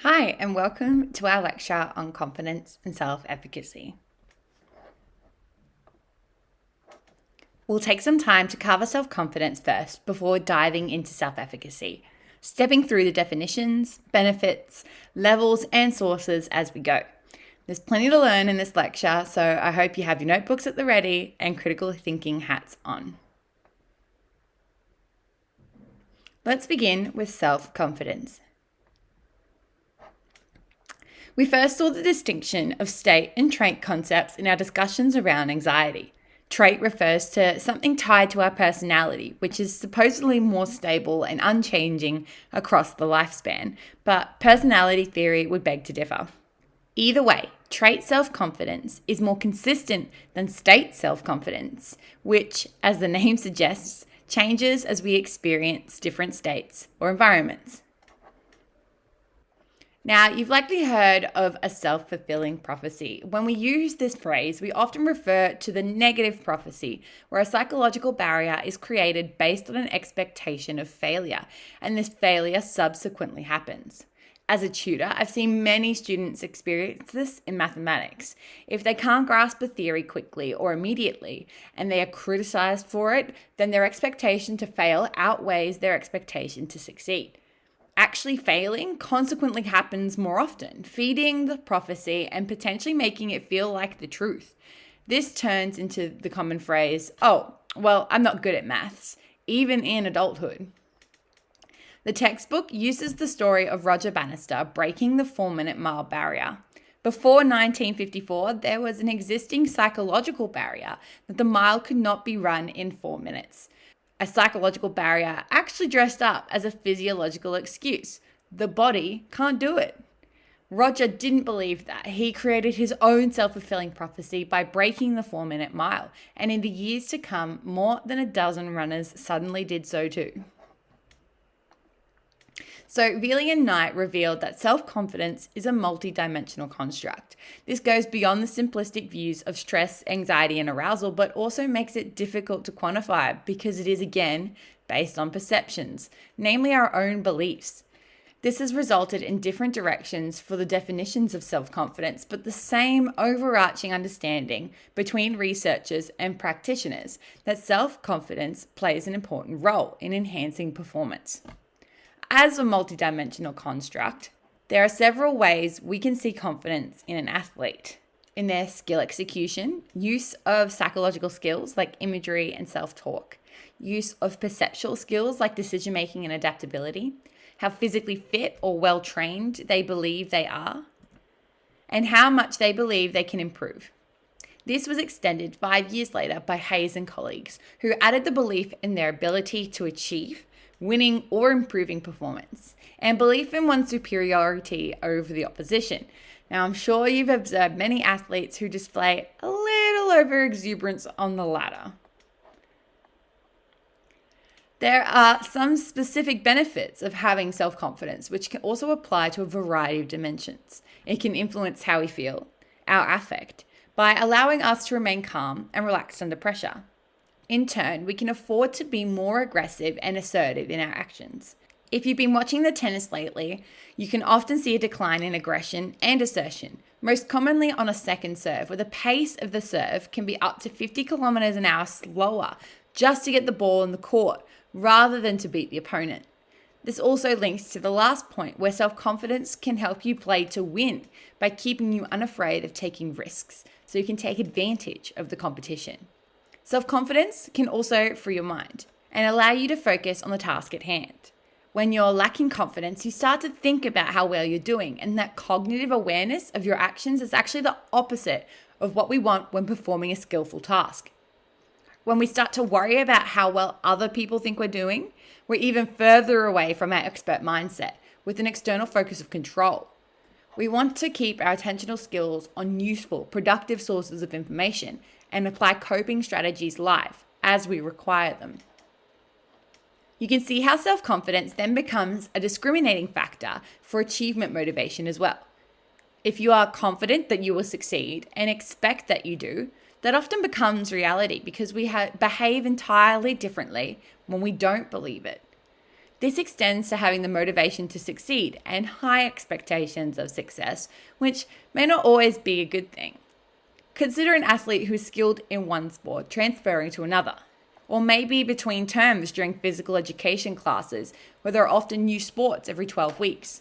Hi, and welcome to our lecture on confidence and self-efficacy. We'll take some time to cover self-confidence first before diving into self-efficacy, stepping through the definitions, benefits, levels, and sources as we go. There's plenty to learn in this lecture, so I hope you have your notebooks at the ready and critical thinking hats on. Let's begin with self-confidence. We first saw the distinction of state and trait concepts in our discussions around anxiety. Trait refers to something tied to our personality, which is supposedly more stable and unchanging across the lifespan, but personality theory would beg to differ. Either way, trait self-confidence is more consistent than state self-confidence, which, as the name suggests, changes as we experience different states or environments. Now, you've likely heard of a self-fulfilling prophecy. When we use this phrase, we often refer to the negative prophecy, where a psychological barrier is created based on an expectation of failure, and this failure subsequently happens. As a tutor, I've seen many students experience this in mathematics. If they can't grasp a theory quickly or immediately, and they are criticized for it, then their expectation to fail outweighs their expectation to succeed. Actually failing consequently happens more often, feeding the prophecy and potentially making it feel like the truth. This turns into the common phrase, "Oh, well, I'm not good at maths," even in adulthood. The textbook uses the story of Roger Bannister breaking the 4-minute mile barrier. Before 1954, there was an existing psychological barrier that the mile could not be run in 4 minutes. A psychological barrier actually dressed up as a physiological excuse. The body can't do it. Roger didn't believe that. He created his own self-fulfilling prophecy by breaking the 4-minute mile, and in the years to come, more than a dozen runners suddenly did so too. So Veely and Knight revealed that self-confidence is a multi-dimensional construct. This goes beyond the simplistic views of stress, anxiety, and arousal, but also makes it difficult to quantify because it is, again, based on perceptions, namely our own beliefs. This has resulted in different directions for the definitions of self-confidence, but the same overarching understanding between researchers and practitioners that self-confidence plays an important role in enhancing performance. As a multidimensional construct, there are several ways we can see confidence in an athlete. In their skill execution, use of psychological skills like imagery and self-talk, use of perceptual skills like decision-making and adaptability, how physically fit or well-trained they believe they are, and how much they believe they can improve. This was extended 5 years later by Hayes and colleagues, who added the belief in their ability to achieve winning or improving performance, and belief in one's superiority over the opposition. Now, I'm sure you've observed many athletes who display a little overexuberance on the latter. There are some specific benefits of having self-confidence, which can also apply to a variety of dimensions. It can influence how we feel, our affect, by allowing us to remain calm and relaxed under pressure. In turn, we can afford to be more aggressive and assertive in our actions. If you've been watching the tennis lately, you can often see a decline in aggression and assertion, most commonly on a second serve, where the pace of the serve can be up to 50 kilometers an hour slower just to get the ball in the court rather than to beat the opponent. This also links to the last point, where self-confidence can help you play to win by keeping you unafraid of taking risks, so you can take advantage of the competition. Self-confidence can also free your mind and allow you to focus on the task at hand. When you're lacking confidence, you start to think about how well you're doing, and that cognitive awareness of your actions is actually the opposite of what we want when performing a skillful task. When we start to worry about how well other people think we're doing, we're even further away from our expert mindset with an external focus of control. We want to keep our attentional skills on useful, productive sources of information and apply coping strategies live as we require them. You can see how self-confidence then becomes a discriminating factor for achievement motivation as well. If you are confident that you will succeed and expect that you do, that often becomes reality because we behave entirely differently when we don't believe it. This extends to having the motivation to succeed and high expectations of success, which may not always be a good thing. Consider an athlete who is skilled in one sport transferring to another, or maybe between terms during physical education classes where there are often new sports every 12 weeks.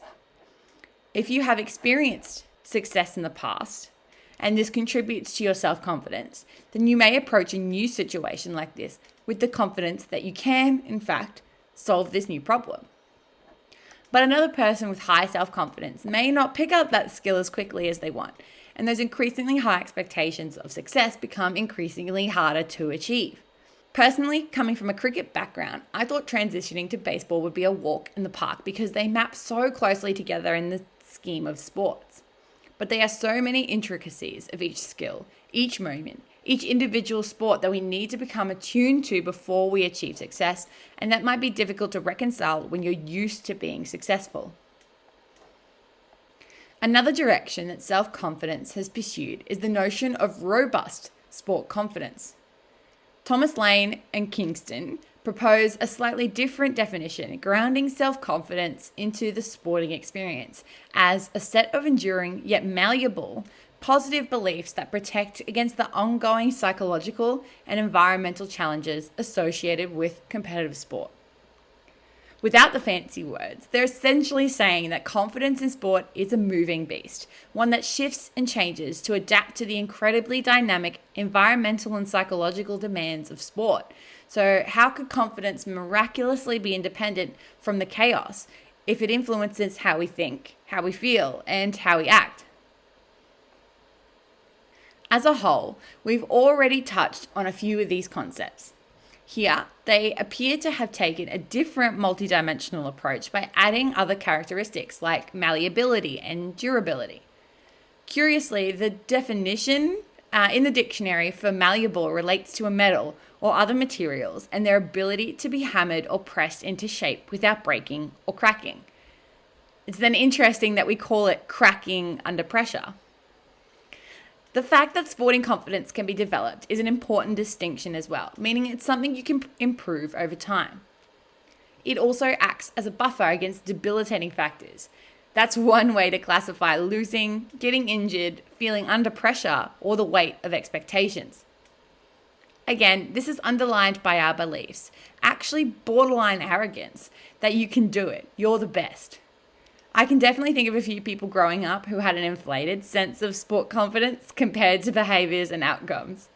If you have experienced success in the past, and this contributes to your self-confidence, then you may approach a new situation like this with the confidence that you can, in fact, solve this new problem. But another person with high self-confidence may not pick up that skill as quickly as they want, and those increasingly high expectations of success become increasingly harder to achieve. Personally, coming from a cricket background, I thought transitioning to baseball would be a walk in the park because they map so closely together in the scheme of sports. But there are so many intricacies of each skill, each moment, each individual sport that we need to become attuned to before we achieve success, and that might be difficult to reconcile when you're used to being successful. Another direction that self-confidence has pursued is the notion of robust sport confidence. Thomas Lane and Kingston propose a slightly different definition, grounding self-confidence into the sporting experience as a set of enduring yet malleable positive beliefs that protect against the ongoing psychological and environmental challenges associated with competitive sport. Without the fancy words, they're essentially saying that confidence in sport is a moving beast, one that shifts and changes to adapt to the incredibly dynamic environmental and psychological demands of sport. So how could confidence miraculously be independent from the chaos if it influences how we think, how we feel, and how we act? As a whole, we've already touched on a few of these concepts. Here, they appear to have taken a different multidimensional approach by adding other characteristics like malleability and durability. Curiously, the definition in the dictionary for malleable relates to a metal or other materials and their ability to be hammered or pressed into shape without breaking or cracking. It's then interesting that we call it cracking under pressure. The fact that sporting confidence can be developed is an important distinction as well, meaning it's something you can improve over time. It also acts as a buffer against debilitating factors. That's one way to classify losing, getting injured, feeling under pressure, or the weight of expectations. Again, this is underlined by our beliefs, actually borderline arrogance, that you can do it, you're the best. I can definitely think of a few people growing up who had an inflated sense of sport confidence compared to behaviors and outcomes.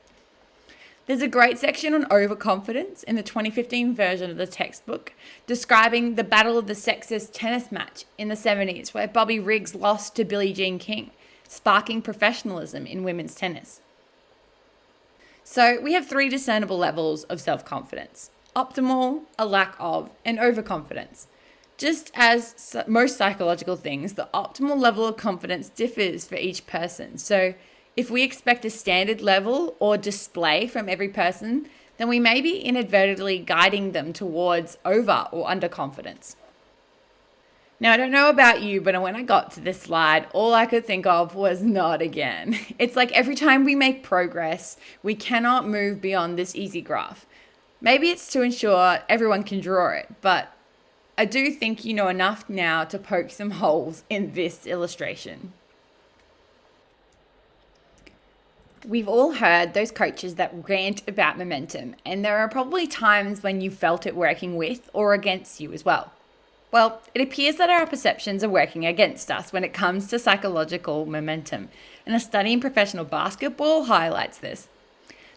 There's a great section on overconfidence in the 2015 version of the textbook, describing the battle of the sexes tennis match in the 70s where Bobby Riggs lost to Billie Jean King, sparking professionalism in women's tennis. So we have 3 discernible levels of self-confidence: optimal, a lack of, and overconfidence. Just as most psychological things, the optimal level of confidence differs for each person. So if we expect a standard level or display from every person, then we may be inadvertently guiding them towards over or underconfidence. Now, I don't know about you, but when I got to this slide, all I could think of was not again. It's like every time we make progress, we cannot move beyond this easy graph. Maybe it's to ensure everyone can draw it, but I do think you know enough now to poke some holes in this illustration. We've all heard those coaches that rant about momentum, and there are probably times when you felt it working with or against you as well. Well, it appears that our perceptions are working against us when it comes to psychological momentum, and a study in professional basketball highlights this.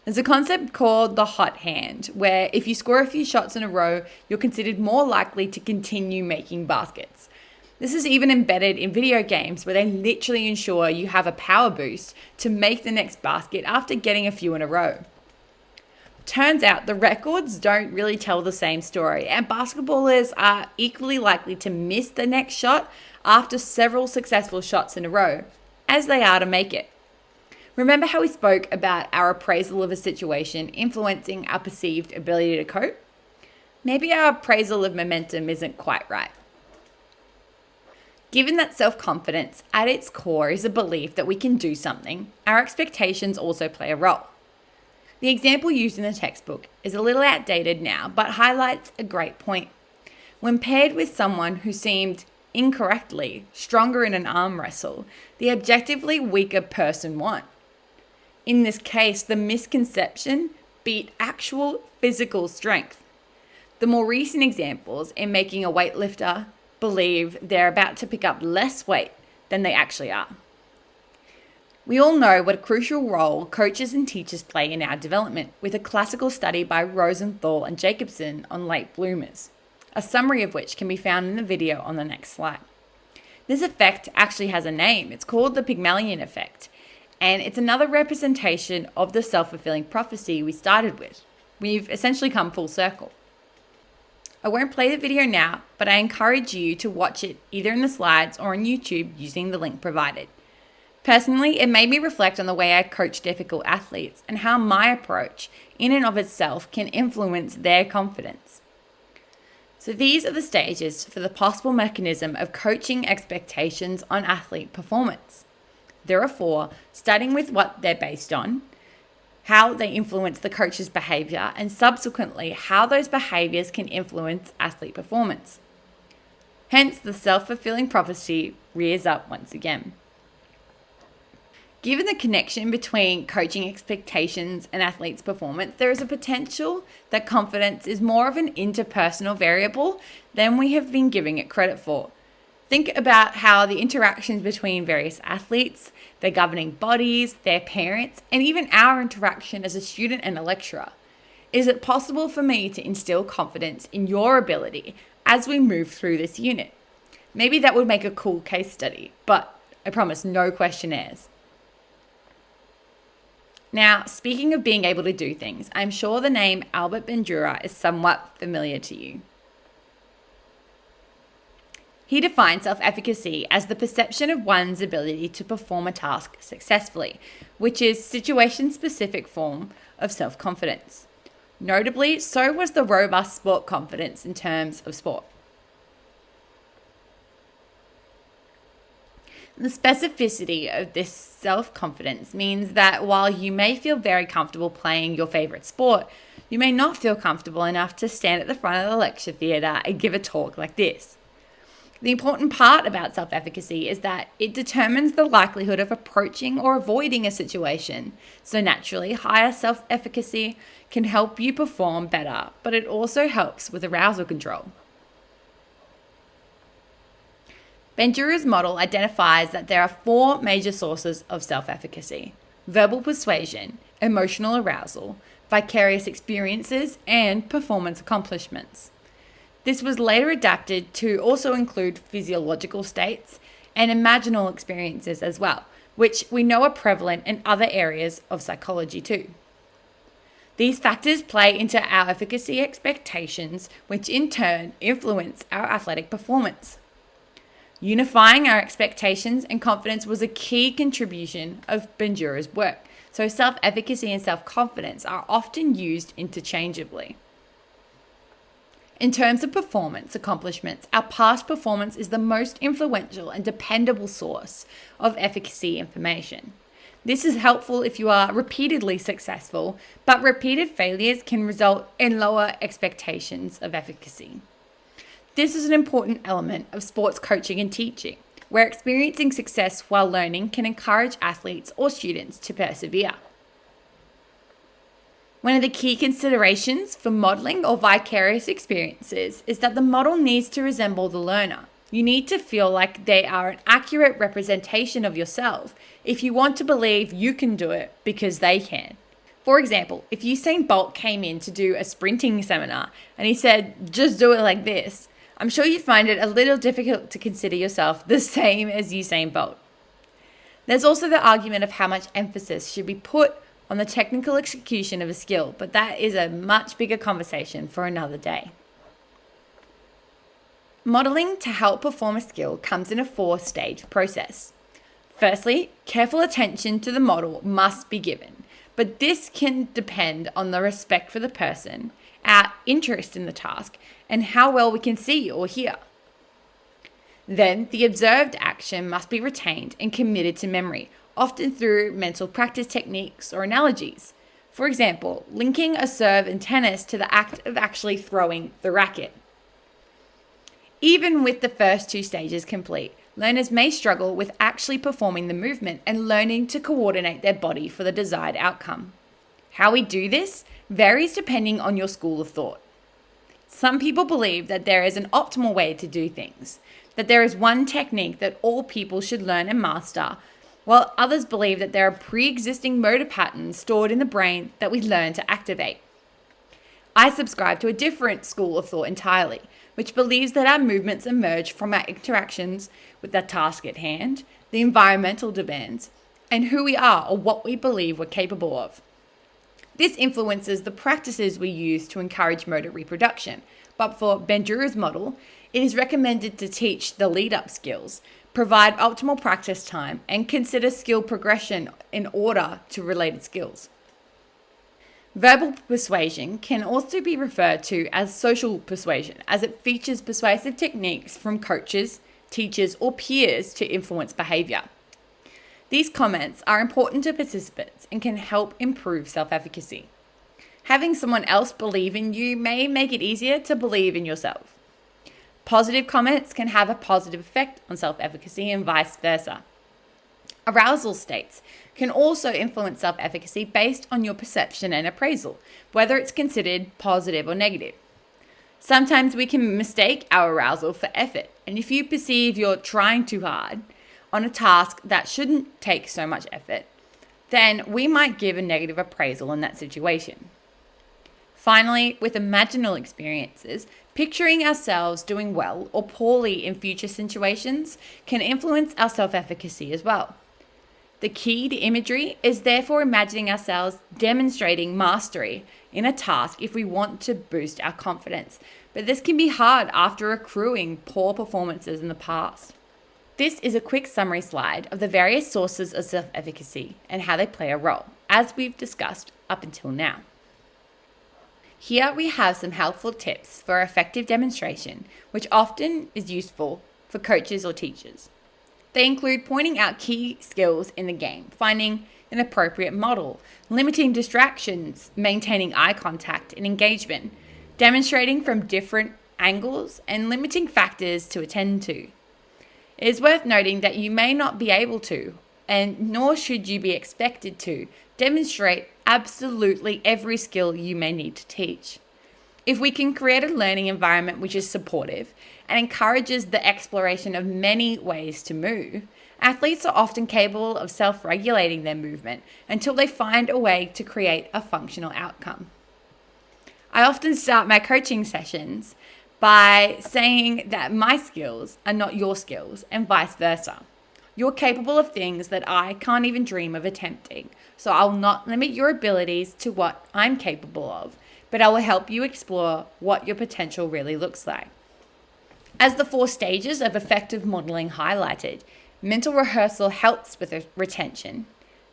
There's a concept called the hot hand, where if you score a few shots in a row, you're considered more likely to continue making baskets. This is even embedded in video games where they literally ensure you have a power boost to make the next basket after getting a few in a row. Turns out the records don't really tell the same story, and basketballers are equally likely to miss the next shot after several successful shots in a row, as they are to make it. Remember how we spoke about our appraisal of a situation influencing our perceived ability to cope? Maybe our appraisal of momentum isn't quite right. Given that self-confidence at its core is a belief that we can do something, our expectations also play a role. The example used in the textbook is a little outdated now, but highlights a great point. When paired with someone who seemed incorrectly stronger in an arm wrestle, the objectively weaker person won. In this case, the misconception beat actual physical strength. The more recent examples in making a weightlifter believe they're about to pick up less weight than they actually are. We all know what a crucial role coaches and teachers play in our development, with a classical study by Rosenthal and Jacobson on late bloomers, a summary of which can be found in the video on the next slide. This effect actually has a name. It's called the Pygmalion effect, and it's another representation of the self-fulfilling prophecy we started with. We've essentially come full circle. I won't play the video now, but I encourage you to watch it either in the slides or on YouTube using the link provided. Personally, it made me reflect on the way I coach difficult athletes and how my approach, in and of itself, can influence their confidence. So these are the stages for the possible mechanism of coaching expectations on athlete performance. There are 4, starting with what they're based on, how they influence the coach's behavior, and subsequently how those behaviors can influence athlete performance. Hence, the self-fulfilling prophecy rears up once again. Given the connection between coaching expectations and athletes' performance, there is a potential that confidence is more of an interpersonal variable than we have been giving it credit for. Think about how the interactions between various athletes, their governing bodies, their parents, and even our interaction as a student and a lecturer. Is it possible for me to instill confidence in your ability as we move through this unit? Maybe that would make a cool case study, but I promise no questionnaires. Now, speaking of being able to do things, I'm sure the name Albert Bandura is somewhat familiar to you. He defines self-efficacy as the perception of one's ability to perform a task successfully, which is situation-specific form of self-confidence. Notably, so was the robust sport confidence in terms of sport. The specificity of this self-confidence means that while you may feel very comfortable playing your favorite sport, you may not feel comfortable enough to stand at the front of the lecture theatre and give a talk like this. The important part about self-efficacy is that it determines the likelihood of approaching or avoiding a situation. So naturally, higher self-efficacy can help you perform better, but it also helps with arousal control. Bandura's model identifies that there are 4 major sources of self-efficacy: verbal persuasion, emotional arousal, vicarious experiences, and performance accomplishments. This was later adapted to also include physiological states and imaginal experiences as well, which we know are prevalent in other areas of psychology too. These factors play into our efficacy expectations, which in turn influence our athletic performance. Unifying our expectations and confidence was a key contribution of Bandura's work, so self-efficacy and self-confidence are often used interchangeably. In terms of performance accomplishments, our past performance is the most influential and dependable source of efficacy information. This is helpful if you are repeatedly successful, but repeated failures can result in lower expectations of efficacy. This is an important element of sports coaching and teaching, where experiencing success while learning can encourage athletes or students to persevere. One of the key considerations for modeling or vicarious experiences is that the model needs to resemble the learner. You need to feel like they are an accurate representation of yourself if you want to believe you can do it because they can. For example, if Usain Bolt came in to do a sprinting seminar and he said, just do it like this, I'm sure you'd find it a little difficult to consider yourself the same as Usain Bolt. There's also the argument of how much emphasis should be put on the technical execution of a skill, but that is a much bigger conversation for another day. Modeling to help perform a skill comes in a 4-stage process. Firstly, careful attention to the model must be given, but this can depend on the respect for the person, our interest in the task, and how well we can see or hear. Then, the observed action must be retained and committed to memory, often through mental practice techniques or analogies. For example, linking a serve in tennis to the act of actually throwing the racket. Even with the first two stages complete, learners may struggle with actually performing the movement and learning to coordinate their body for the desired outcome. How we do this varies depending on your school of thought. Some people believe that there is an optimal way to do things, that there is one technique that all people should learn and master, while others believe that there are pre-existing motor patterns stored in the brain that we learn to activate. I subscribe to a different school of thought entirely, which believes that our movements emerge from our interactions with the task at hand, the environmental demands, and who we are or what we believe we're capable of. This influences the practices we use to encourage motor reproduction, but for Bandura's model, it is recommended to teach the lead-up skills, provide optimal practice time, and consider skill progression in order to related skills. Verbal persuasion can also be referred to as social persuasion, as it features persuasive techniques from coaches, teachers, or peers to influence behavior. These comments are important to participants and can help improve self-efficacy. Having someone else believe in you may make it easier to believe in yourself. Positive comments can have a positive effect on self-efficacy and vice versa. Arousal states can also influence self-efficacy based on your perception and appraisal, whether it's considered positive or negative. Sometimes we can mistake our arousal for effort, and if you perceive you're trying too hard on a task that shouldn't take so much effort, then we might give a negative appraisal in that situation. Finally, with imaginal experiences, picturing ourselves doing well or poorly in future situations can influence our self-efficacy as well. The key to imagery is therefore imagining ourselves demonstrating mastery in a task if we want to boost our confidence, but this can be hard after accruing poor performances in the past. This is a quick summary slide of the various sources of self-efficacy and how they play a role, as we've discussed up until now. Here we have some helpful tips for effective demonstration, which often is useful for coaches or teachers. They include pointing out key skills in the game, finding an appropriate model, limiting distractions, maintaining eye contact and engagement, demonstrating from different angles, and limiting factors to attend to. It is worth noting that you may not be able to, and nor should you be expected to, demonstrate absolutely every skill you may need to teach. If we can create a learning environment which is supportive and encourages the exploration of many ways to move, athletes are often capable of self-regulating their movement until they find a way to create a functional outcome. I often start my coaching sessions by saying that my skills are not your skills and vice versa. You're capable of things that I can't even dream of attempting, so I'll not limit your abilities to what I'm capable of, but I will help you explore what your potential really looks like. As the 4 stages of effective modeling highlighted, mental rehearsal helps with retention,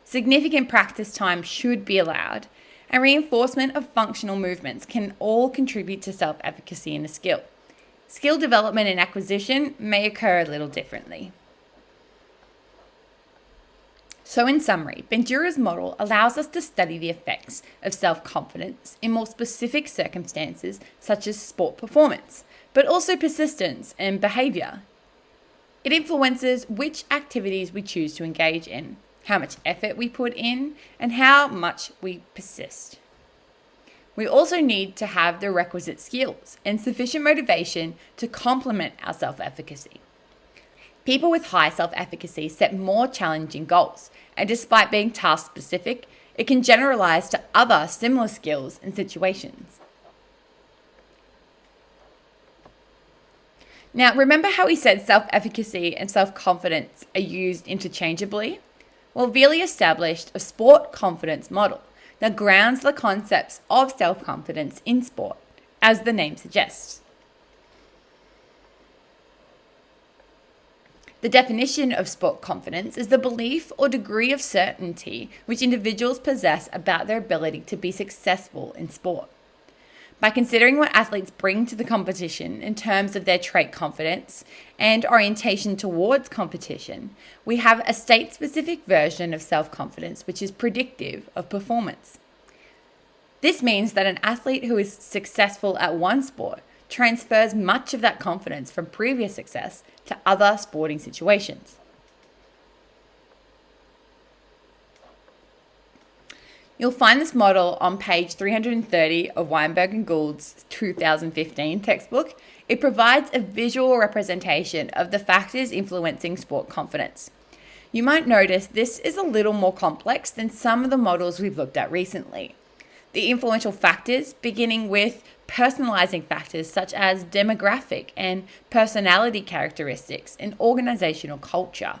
significant practice time should be allowed, and reinforcement of functional movements can all contribute to self-efficacy in a skill. Skill development and acquisition may occur a little differently. So in summary, Bandura's model allows us to study the effects of self-confidence in more specific circumstances such as sport performance, but also persistence and behavior. It influences which activities we choose to engage in, how much effort we put in, and how much we persist. We also need to have the requisite skills and sufficient motivation to complement our self-efficacy. People with high self-efficacy set more challenging goals, and despite being task-specific, it can generalize to other similar skills and situations. Now, remember how we said self-efficacy and self-confidence are used interchangeably? Well, Veely established a sport confidence model that grounds the concepts of self-confidence in sport, as the name suggests. The definition of sport confidence is the belief or degree of certainty which individuals possess about their ability to be successful in sport. By considering what athletes bring to the competition in terms of their trait confidence and orientation towards competition, we have a state-specific version of self-confidence which is predictive of performance. This means that an athlete who is successful at one sport transfers much of that confidence from previous success to other sporting situations. You'll find this model on page 330 of Weinberg and Gould's 2015 textbook. It provides a visual representation of the factors influencing sport confidence. You might notice this is a little more complex than some of the models we've looked at recently. The influential factors, beginning with personalizing factors such as demographic and personality characteristics and organizational culture.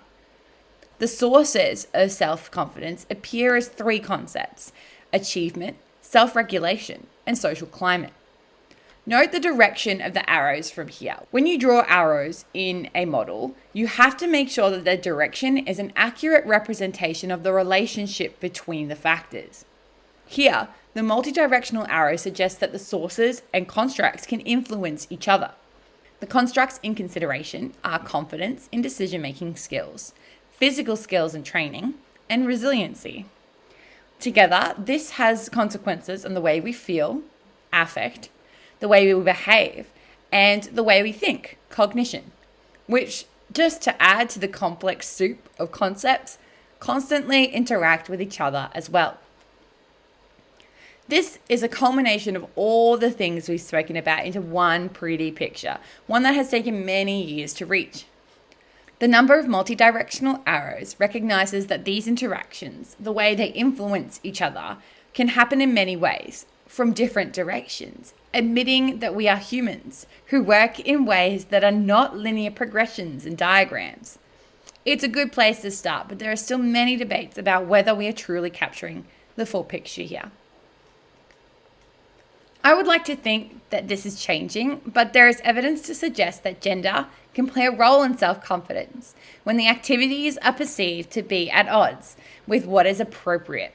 The sources of self-confidence appear as three concepts: achievement, self-regulation, and social climate. Note the direction of the arrows from here. When you draw arrows in a model, you have to make sure that the direction is an accurate representation of the relationship between the factors. Here, the multi-directional arrow suggests that the sources and constructs can influence each other. The constructs in consideration are confidence in decision-making skills, physical skills and training, and resiliency. Together, this has consequences on the way we feel, affect, the way we behave, and the way we think, cognition, which, just to add to the complex soup of concepts, constantly interact with each other as well. This is a culmination of all the things we've spoken about into one pretty picture, one that has taken many years to reach. The number of multi-directional arrows recognizes that these interactions, the way they influence each other, can happen in many ways, from different directions, admitting that we are humans who work in ways that are not linear progressions and diagrams. It's a good place to start, but there are still many debates about whether we are truly capturing the full picture here. I would like to think that this is changing, but there is evidence to suggest that gender can play a role in self-confidence when the activities are perceived to be at odds with what is appropriate.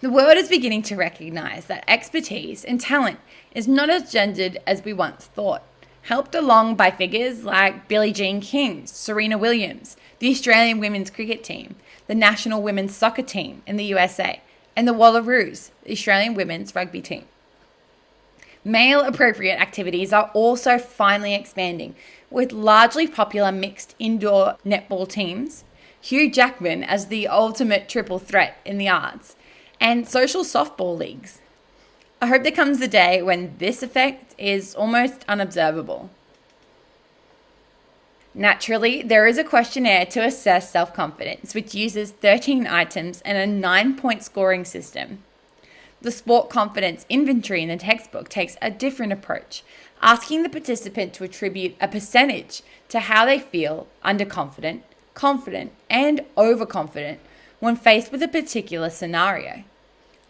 The world is beginning to recognize that expertise and talent is not as gendered as we once thought, helped along by figures like Billie Jean King, Serena Williams, the Australian women's cricket team, the national women's soccer team in the USA, and the Wallaroos, the Australian women's rugby team. Male-appropriate activities are also finally expanding, with largely popular mixed indoor netball teams, Hugh Jackman as the ultimate triple threat in the arts, and social softball leagues. I hope there comes a day when this effect is almost unobservable. Naturally, there is a questionnaire to assess self-confidence, which uses 13 items and a 9-point scoring system. The sport confidence inventory in the textbook takes a different approach, asking the participant to attribute a percentage to how they feel underconfident, confident, and overconfident when faced with a particular scenario.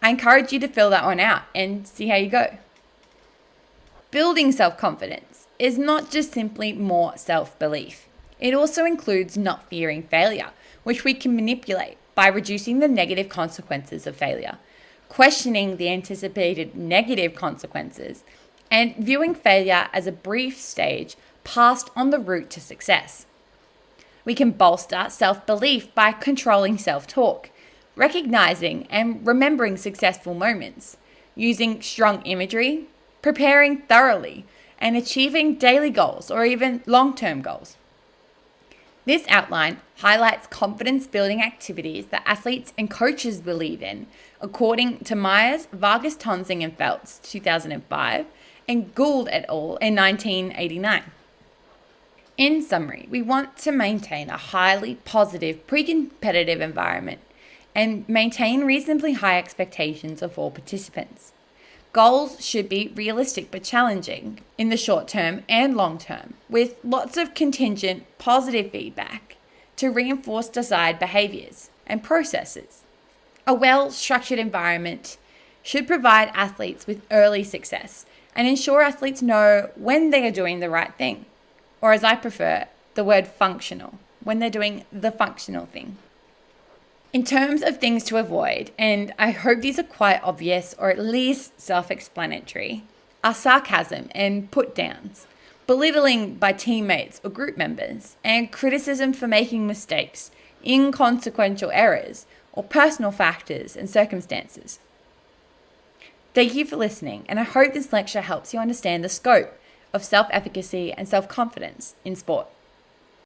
I encourage you to fill that one out and see how you go. Building self-confidence is not just simply more self-belief. It also includes not fearing failure, which we can manipulate by reducing the negative consequences of failure, questioning the anticipated negative consequences, and viewing failure as a brief stage passed on the route to success. We can bolster self-belief by controlling self-talk, recognizing and remembering successful moments, using strong imagery, preparing thoroughly, and achieving daily goals or even long-term goals. This outline highlights confidence-building activities that athletes and coaches believe in, according to Myers, Vargas, Tonsing, and Feltz, 2005, and Gould et al. In 1989. In summary, we want to maintain a highly positive, pre-competitive environment and maintain reasonably high expectations of all participants. Goals should be realistic but challenging in the short term and long term, with lots of contingent positive feedback to reinforce desired behaviors and processes. A well-structured environment should provide athletes with early success and ensure athletes know when they are doing the right thing, or as I prefer, the word functional, when they're doing the functional thing. In terms of things to avoid, and I hope these are quite obvious or at least self-explanatory, are sarcasm and put-downs, belittling by teammates or group members, and criticism for making mistakes, inconsequential errors, or personal factors and circumstances. Thank you for listening, and I hope this lecture helps you understand the scope of self-efficacy and self-confidence in sport.